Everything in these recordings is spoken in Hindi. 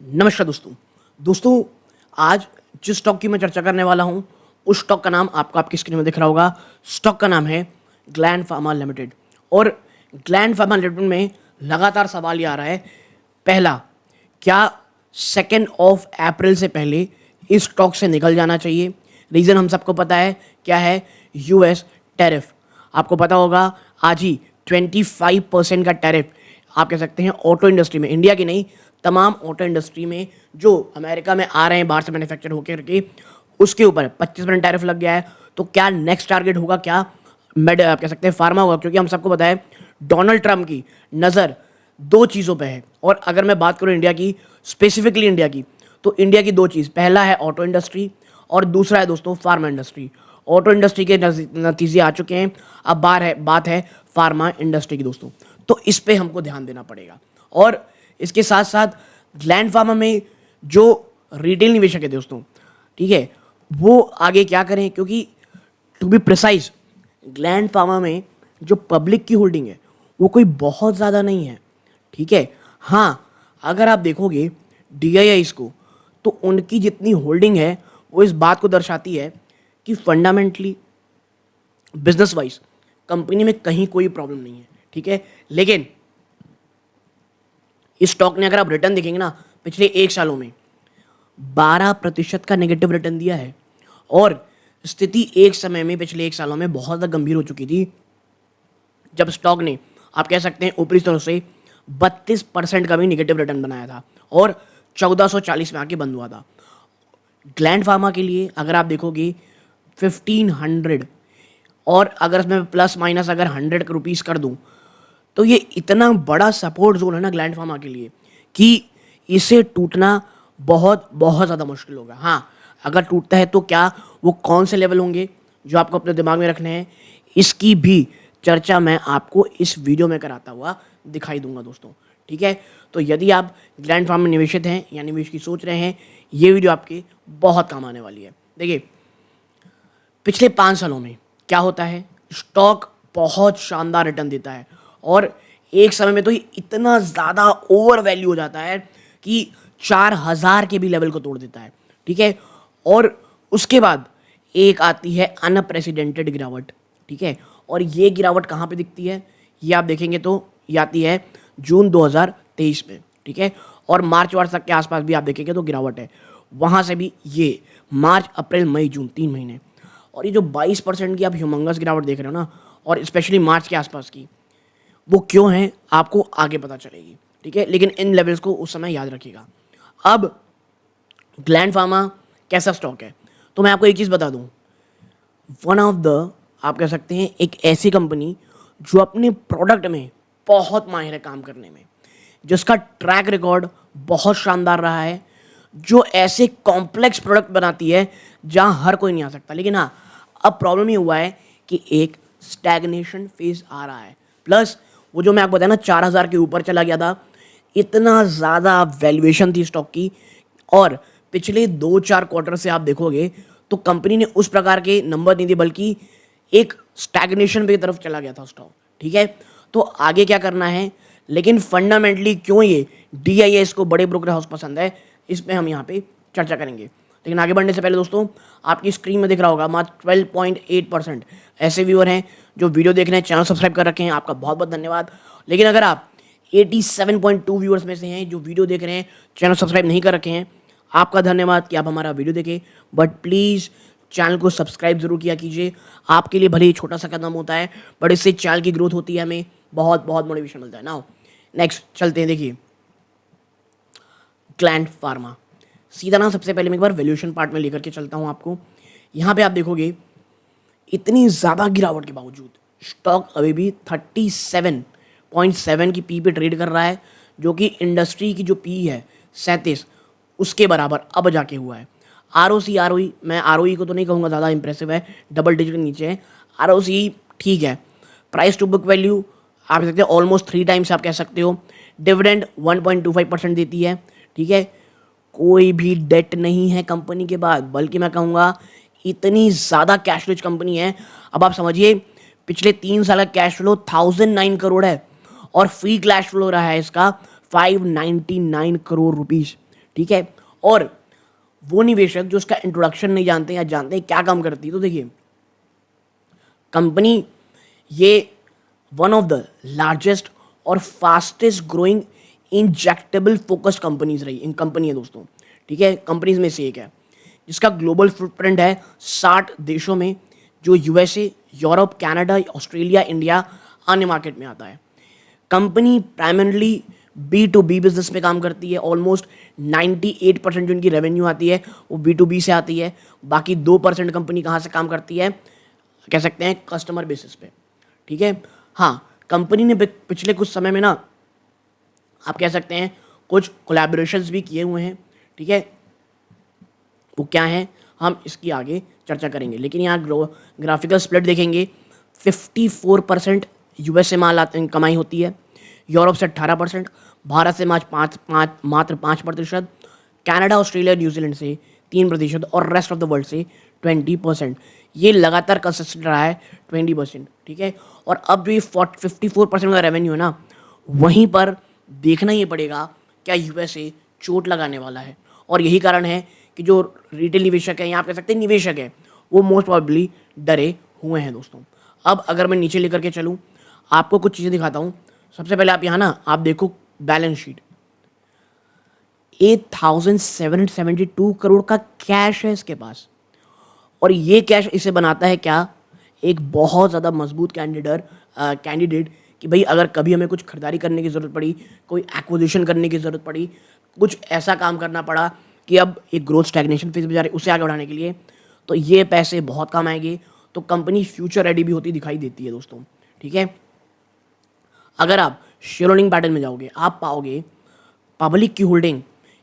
नमस्कार दोस्तों। दोस्तों, आज जिस स्टॉक की मैं चर्चा करने वाला हूं उस स्टॉक का नाम आपको आपकी स्क्रीन में दिख रहा होगा। स्टॉक का नाम है ग्लैंड फार्मा लिमिटेड। और ग्लैंड फार्मा लिमिटेड में लगातार सवाल ये आ रहा है, पहला, क्या 2 अप्रैल से पहले इस स्टॉक से निकल जाना चाहिए? रीज़न हम सबको पता है, क्या है? US tariff. आपको पता होगा आज ही 25% का टैरिफ आप कह सकते हैं ऑटो इंडस्ट्री में, इंडिया की नहीं तमाम ऑटो इंडस्ट्री में जो अमेरिका में आ रहे हैं बाहर से मैन्युफैक्चर होकर के, उसके ऊपर 25% टैरिफ लग गया है। तो क्या नेक्स्ट टारगेट होगा? क्या आप कह सकते हैं फार्मा होगा? क्योंकि हम सबको पता है डोनाल्ड ट्रंप की नज़र दो चीज़ों पे है। और अगर मैं बात करूं इंडिया की, स्पेसिफिकली इंडिया की, तो इंडिया की दो चीज़, पहला है ऑटो इंडस्ट्री और दूसरा है दोस्तों फार्मा इंडस्ट्री। ऑटो इंडस्ट्री के नतीजे आ चुके हैं, अब बात है फार्मा इंडस्ट्री की दोस्तों। तो इस पे हमको ध्यान देना पड़ेगा। और इसके साथ साथ ग्लैंड फार्मा में जो रिटेल निवेशक है दोस्तों, ठीक है, वो आगे क्या करें? क्योंकि to be precise Gland Pharma में जो पब्लिक की होल्डिंग है वो कोई बहुत ज़्यादा नहीं है, ठीक है। हाँ, अगर आप देखोगे डीआईआईस को, तो उनकी जितनी होल्डिंग है वो इस बात को दर्शाती है कि फंडामेंटली बिजनेस वाइज कंपनी में कहीं कोई प्रॉब्लम नहीं है, ठीक है। लेकिन इस स्टॉक ने, अगर आप रिटर्न देखेंगे ना, पिछले 1 सालों में 12% का नेगेटिव रिटर्न दिया है। और स्थिति एक समय में पिछले 1 सालों में बहुत ज़्यादा गंभीर हो चुकी थी, जब स्टॉक ने, आप कह सकते हैं ऊपरी स्तर से 32% का भी नेगेटिव रिटर्न बनाया था और 1440 में आके बंद हुआ था। ग्लैंड फार्मा के लिए अगर आप देखोगे 1500, और अगर इसमें प्लस माइनस अगर 100 रुपीज़ कर दूं, तो ये इतना बड़ा सपोर्ट जोन है ना ग्लैंड फार्मा के लिए कि इसे टूटना बहुत बहुत ज़्यादा मुश्किल होगा। हाँ, अगर टूटता है तो क्या वो कौन से लेवल होंगे जो आपको अपने दिमाग में रखने हैं, इसकी भी चर्चा मैं आपको इस वीडियो में कराता हुआ दिखाई दूंगा दोस्तों, ठीक है। तो यदि आप ग्लैंड फार्मा में निवेशित हैं या निवेश की सोच रहे हैं, ये वीडियो आपके बहुत काम आने वाली है। देखिए, पिछले 5 सालों में क्या होता है, स्टॉक बहुत शानदार रिटर्न देता है और एक समय में तो ये इतना ज़्यादा ओवर वैल्यू हो जाता है कि 4000 के भी लेवल को तोड़ देता है, ठीक है। और उसके बाद एक आती है अनप्रेसिडेंटेड गिरावट, ठीक है। और ये गिरावट कहाँ पे दिखती है, ये आप देखेंगे तो ये आती है जून 2023 में, ठीक है। और मार्च वार्च तक के आसपास भी आप देखेंगे तो गिरावट है। वहाँ से भी ये मार्च अप्रैल मई जून 3 महीने, और ये जो 22% की आप ह्यूमंगस गिरावट देख रहे हो ना, और स्पेशली मार्च के आसपास की, वो क्यों है आपको आगे पता चलेगी, ठीक है। लेकिन इन लेवल्स को उस समय याद रखिएगा। अब ग्लैंड फार्मा कैसा स्टॉक है, तो मैं आपको एक चीज़ बता दूं, वन ऑफ द, आप कह सकते हैं एक ऐसी कंपनी जो अपने प्रोडक्ट में बहुत माहिर है काम करने में, जिसका ट्रैक रिकॉर्ड बहुत शानदार रहा है, जो ऐसे कॉम्प्लेक्स प्रोडक्ट बनाती है जहां हर कोई नहीं आ सकता। लेकिन हाँ, अब प्रॉब्लम ये हुआ है कि एक स्टैग्नेशन फेज आ रहा है। प्लस वो जो मैं आपको बताया ना 4000 के ऊपर चला गया था, इतना ज़्यादा वैल्यूएशन थी स्टॉक की। और पिछले 2-4 क्वार्टर से आप देखोगे तो कंपनी ने उस प्रकार के नंबर नहीं दिए, बल्कि एक स्टैग्नेशन की तरफ चला गया था स्टॉक, ठीक है। तो आगे क्या करना है, लेकिन फंडामेंटली क्यों ये डीआईएस को बड़े ब्रोकर हाउस पसंद है, इस पर हम यहाँ पे चर्चा करेंगे। लेकिन आगे बढ़ने से पहले दोस्तों, आपकी स्क्रीन में दिख रहा होगा मात्र 12.8% ऐसे व्यूअर हैं जो वीडियो देख रहे हैं, चैनल सब्सक्राइब कर रखे हैं, आपका बहुत बहुत धन्यवाद। लेकिन अगर आप 87.2 व्यूअर्स में से हैं जो वीडियो देख रहे हैं, चैनल सब्सक्राइब नहीं कर रखे हैं, आपका धन्यवाद कि आप हमारा वीडियो देखें, बट प्लीज़ चैनल को सब्सक्राइब जरूर किया कीजिए। आपके लिए भले ही छोटा सा कदम होता है, बट इससे चैनल की ग्रोथ होती है, हमें बहुत बहुत मोटिवेशन मिलता है ना। नेक्स्ट चलते हैं, देखिए ग्लैंड फार्मा, सीधा ना सबसे पहले मैं एक बार वैल्यूएशन पार्ट में लेकर के चलता हूं आपको। यहां पे आप देखोगे इतनी ज़्यादा गिरावट के बावजूद स्टॉक अभी भी 37.7 की पी पे ट्रेड कर रहा है, जो कि इंडस्ट्री की जो पी है 37 उसके बराबर अब जाके हुआ है। आरओसी आरओई, मैं आरओई को तो नहीं कहूँगा ज़्यादा इंप्रेसिव है, डबल डिजिट के नीचे है। आरओसी ठीक है। प्राइस टू बुक वैल्यू आप कह सकते हो ऑलमोस्ट 3 टाइम्स आप कह सकते हो। डिविडेंड 1.25% देती है, ठीक है। कोई भी डेट नहीं है कंपनी के बाद, बल्कि मैं कहूँगा इतनी ज़्यादा कैश रिच कंपनी है। अब आप समझिए पिछले 3 साल का कैश फ्लो 1009 करोड़ है और फ्री कैश फ्लो रहा है इसका 599 करोड़ रुपीज़, ठीक है। और वो निवेशक जो उसका इंट्रोडक्शन नहीं जानते या जानते हैं क्या काम करती है, तो देखिए कंपनी ये वन ऑफ द लार्जेस्ट और fastest growing injectable focused companies रही इन कंपनी है दोस्तों, ठीक है। कंपनीज में से एक है जिसका ग्लोबल फुटप्रिंट है 60 देशों में, जो USA, Europe, Canada, Australia, India अन्य मार्केट में आता है। कंपनी प्राइमरली B2B बिजनेस में काम करती है। ऑलमोस्ट 98% जो इनकी रेवेन्यू आती है वो B2B से आती है। बाकी 2% कंपनी कहाँ से काम करती है, कह सकते हैं कस्टमर बेसिस पे, ठीक है। हाँ, कंपनी ने पिछले कुछ समय में ना आप कह सकते हैं कुछ कोलैबोरेशंस भी किए हुए हैं, ठीक है। वो क्या है हम इसकी आगे चर्चा करेंगे, लेकिन यहाँ ग्राफिकल स्प्लिट देखेंगे 54% यूएस से कमाई होती है, यूरोप से 18%, भारत से मात्र 5%, कनाडा, ऑस्ट्रेलिया, न्यूजीलैंड से 3% और रेस्ट ऑफ द वर्ल्ड से 20%। ये लगातार कंसिस्टेंट रहा है 20%, ठीक है। और अब जो ये 54% का रेवेन्यू है ना, वहीं पर देखना ही पड़ेगा क्या यूएसए चोट लगाने वाला है। और यही कारण है कि जो रिटेल निवेशक है, यहाँ आप कह सकते हैं निवेशक है, वो मोस्ट प्रॉबेबली डरे हुए हैं दोस्तों। अब अगर मैं नीचे लेकर के चलूँ, आपको कुछ चीज़ें दिखाता हूँ। सबसे पहले आप यहाँ ना आप देखो बैलेंस शीट, 8,772 करोड़ का कैश है इसके पास। और ये कैश इसे बनाता है क्या, एक बहुत ज़्यादा मजबूत कैंडिडेट कि भाई अगर कभी हमें कुछ खरीदारी करने की ज़रूरत पड़ी, कोई एक्विजिशन करने की ज़रूरत पड़ी, कुछ ऐसा काम करना पड़ा कि अब एक ग्रोथ स्टैग्नेशन फेज में जा रही है, उसे आगे बढ़ाने के लिए, तो ये पैसे बहुत काम आएंगे। तो कंपनी फ्यूचर रेडी भी होती दिखाई देती है दोस्तों, ठीक है। अगर आप शेयर होल्डिंग पैटर्न में जाओगे, आप पाओगे पब्लिक की होल्डिंग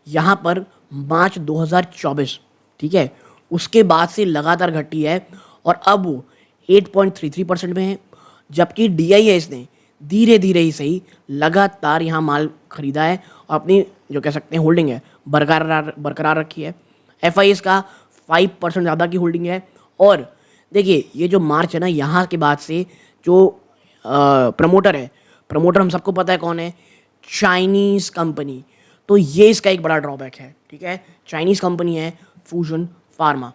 यहाँ पर मार्च 2024, ठीक है, उसके बाद से लगातार घटी है और अब वो 8.33% में है। जबकि DIS ने धीरे धीरे ही सही लगातार यहाँ माल खरीदा है और अपनी जो कह सकते हैं होल्डिंग है बरकरार रखी है। FIS का 5% ज़्यादा की होल्डिंग है। और देखिए ये जो मार्च है ना, यहाँ के बाद से जो प्रमोटर है, प्रमोटर हम सबको पता है कौन है, चाइनीज़ कंपनी। तो ये इसका एक बड़ा ड्रॉबैक है, ठीक है। चाइनीज़ कंपनी है फ्यूजन फार्मा।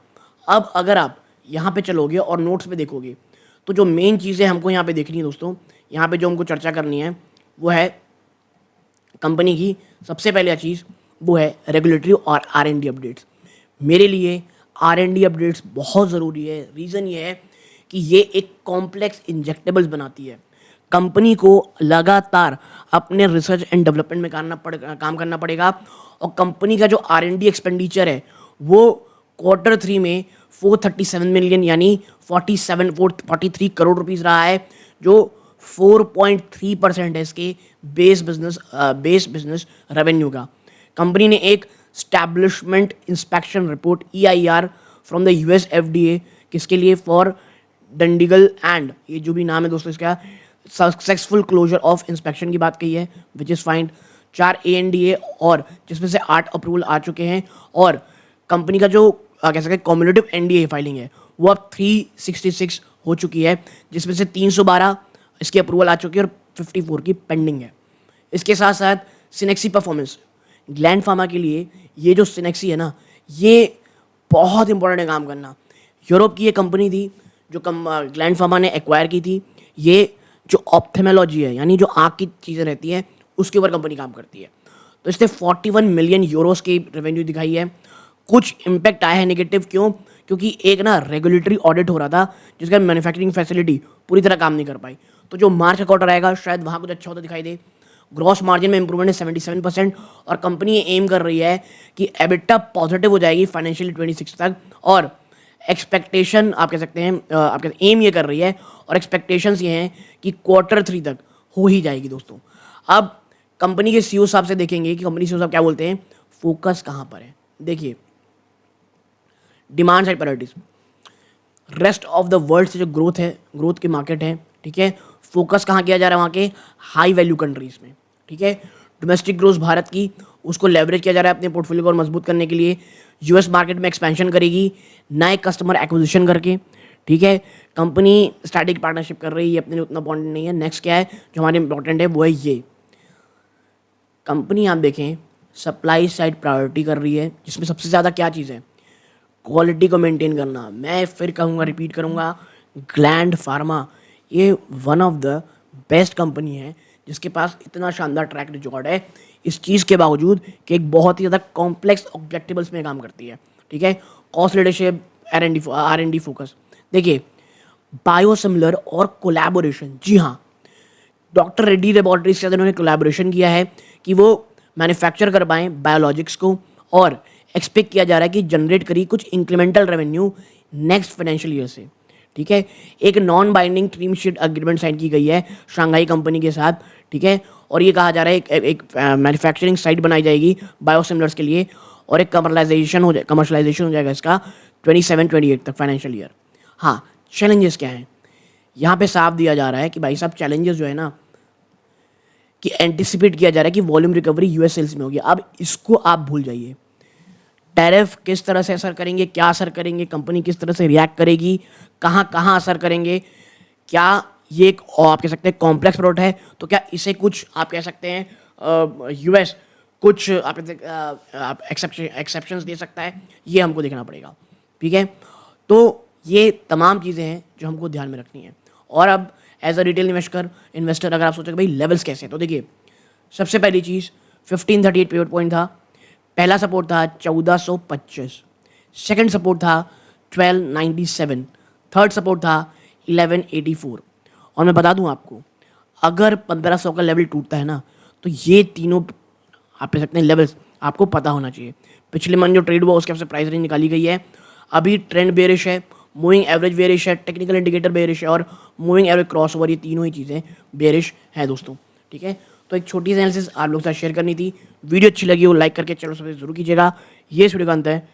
अब अगर आप यहाँ पे चलोगे और नोट्स पे देखोगे, तो जो मेन चीज़ें हमको यहाँ पे देखनी है दोस्तों, यहाँ पे जो हमको चर्चा करनी है वो है कंपनी की सबसे पहले चीज़, वो है रेगुलेटरी और R&D अपडेट्स। मेरे लिए R&D अपडेट्स बहुत ज़रूरी है। रीज़न ये है कि ये एक कॉम्प्लेक्स इंजेक्टेबल्स बनाती है। कंपनी को लगातार अपने रिसर्च एंड डेवलपमेंट में काम करना पड़ेगा। और कंपनी का जो R&D एक्सपेंडिचर है वो Q3 में 437 मिलियन यानी 43 करोड़ रुपीस रहा है, जो 4.3% है इसके बेस बिजनेस रेवेन्यू का। कंपनी ने एक establishment inspection report EIR from the US FDA किसके लिए, फॉर डंडिगल एंड, ये जो भी नाम है दोस्तों इसका, सक्सेसफुल क्लोजर ऑफ इंस्पेक्शन की बात कही है, विच इज़ फाइंड। 4 ANDA और जिसमें से 8 अप्रूवल आ चुके हैं। और कंपनी का जो कह सकते हैं कॉम्युलेटिव NDA फाइलिंग है वो अब 366 हो चुकी है, जिसमें से 312 इसकी अप्रूवल आ चुकी है और 54 की पेंडिंग है। इसके साथ साथ सिनेक्सी परफॉर्मेंस, ग्लैंड फार्मा के लिए ये जो सिनेक्सी है ना, ये बहुत इंपॉर्टेंट है काम करना। यूरोप की ये कंपनी थी जो ग्लैंड फार्मा ने एक्वायर की थी। ये जो ऑप्थेमोलॉजी है यानी जो आँख की चीज़ें रहती हैं उसके ऊपर कंपनी काम करती है। तो इसने 41 मिलियन यूरोस की रेवेन्यू दिखाई है। कुछ इम्पैक्ट आया है नेगेटिव, क्यों, क्योंकि एक ना रेगुलेटरी ऑडिट हो रहा था जिसका मैन्युफैक्चरिंग फैसिलिटी पूरी तरह काम नहीं कर पाई। तो जो मार्च का क्वार्टर आएगा शायद वहाँ कुछ अच्छा होता दिखाई दे। ग्रॉस मार्जिन में इंप्रूवमेंट है 77% और कंपनी एम कर रही है कि एबिटा पॉजिटिव हो जाएगी फाइनेंशियल 26 तक। और एक्सपेक्टेशन आप कह सकते हैं आपके एम ये कर रही है और एक्सपेक्टेशंस ये हैं कि Q3 तक हो ही जाएगी दोस्तों। अब कंपनी के CEO साहब से देखेंगे कि कंपनी CEO साहब क्या बोलते हैं, फोकस कहाँ पर है। देखिए demand side priorities, rest of the world से जो ग्रोथ है, ग्रोथ के मार्केट है, ठीक है, फोकस कहाँ किया जा रहा है, वहाँ के हाई वैल्यू कंट्रीज में, ठीक है। डोमेस्टिक ग्रोथ भारत की उसको लेवरेज किया जा रहा है अपने पोर्टफोलियो को और मजबूत करने के लिए। US मार्केट में एक्सपेंशन करेगी नए कस्टमर एक्विजिशन करके, ठीक है। कंपनी स्ट्रैटेजिक पार्टनरशिप कर रही है, अपने लिए उतना इंपॉर्टेंट नहीं है। नेक्स्ट क्या है जो हमारे इंपॉर्टेंट है वो है ये कंपनी, आप देखें सप्लाई साइड प्रायोरिटी कर रही है, जिसमें सबसे ज़्यादा क्या चीज़ है, क्वालिटी को मेंटेन करना। मैं फिर कहूँगा, रिपीट करूँगा, ग्लैंड फार्मा ये one of the best company है जिसके पास इतना शानदार ट्रैक रिकॉर्ड है, इस चीज़ के बावजूद कि एक बहुत ही ज़्यादा कॉम्प्लेक्स ऑब्जेक्टिवल्स में काम करती है। ठीक है, cost leadership, R and D focus. देखिए, बायोसिमिलर और कोलैबोरेशन, जी हाँ, डॉक्टर रेड्डी लेबोरेटरीज के साथ उन्होंने कोलैबोरेशन किया है कि वो मैन्युफैक्चर कर पाएँ बायोलॉजिक्स को, और एक्सपेक्ट किया जा रहा है कि जनरेट करी कुछ incremental revenue next financial year से। ठीक है, एक non binding term sheet agreement sign की गई है शंघाई कंपनी के साथ। ठीक है, और ये कहा जा रहा है एक मैन्युफैक्चरिंग साइट बनाई जाएगी बायोसिमिलर्स के लिए, और एक कमर्शलाइजेशन हो जाएगा इसका 27-28 तक फाइनेंशियल ईयर। हाँ, चैलेंजेस क्या हैं, यहाँ पे साफ दिया जा रहा है कि भाई साहब चैलेंजेस जो है ना, कि एंटिसिपेट किया जा रहा है कि वॉल्यूम रिकवरी यूएस सेल्स में होगी। अब इसको आप भूल जाइए। टैरिफ किस तरह से असर करेंगे, क्या असर करेंगे, कंपनी किस तरह से रिएक्ट करेगी, कहाँ कहाँ असर करेंगे, क्या ये एक आप कह सकते हैं कॉम्प्लेक्स प्रोडक्ट है, तो क्या इसे कुछ आप कह सकते हैं यूएस कुछ आप एक्सेप्शंस दे सकता है, ये हमको देखना पड़ेगा। ठीक है, तो ये तमाम चीज़ें हैं जो हमको ध्यान में रखनी है। और अब एज अ रिटेल इन्वेस्टर अगर आप सोचें भाई लेवल्स कैसे हैं, तो देखिए, सबसे पहली चीज़ 1538 पिवट पॉइंट था, पहला सपोर्ट था 1425, सेकंड सपोर्ट था 1297, थर्ड सपोर्ट था 1184। और मैं बता दूं आपको, अगर 1500 का लेवल टूटता है ना, तो ये तीनों आप कह सकते हैं लेवल्स आपको पता होना चाहिए। पिछले मंथ जो ट्रेड हुआ उसके हिसाब से प्राइस रेंज निकाली गई है। अभी ट्रेंड बेरिश है, मूविंग एवरेज बेरिश है, टेक्निकल इंडिकेटर बेरिश है, और मूविंग एवरेज क्रॉस ओवर, ये तीनों ही चीज़ें बेरिश है दोस्तों। ठीक है, तो एक छोटी सी एनालिसिस आप लोग के साथ शेयर करनी थी। वीडियो अच्छी लगी हो लाइक करके चैनल सब्सक्राइब जरूर कीजिएगा। ये वीडियो का अंत है।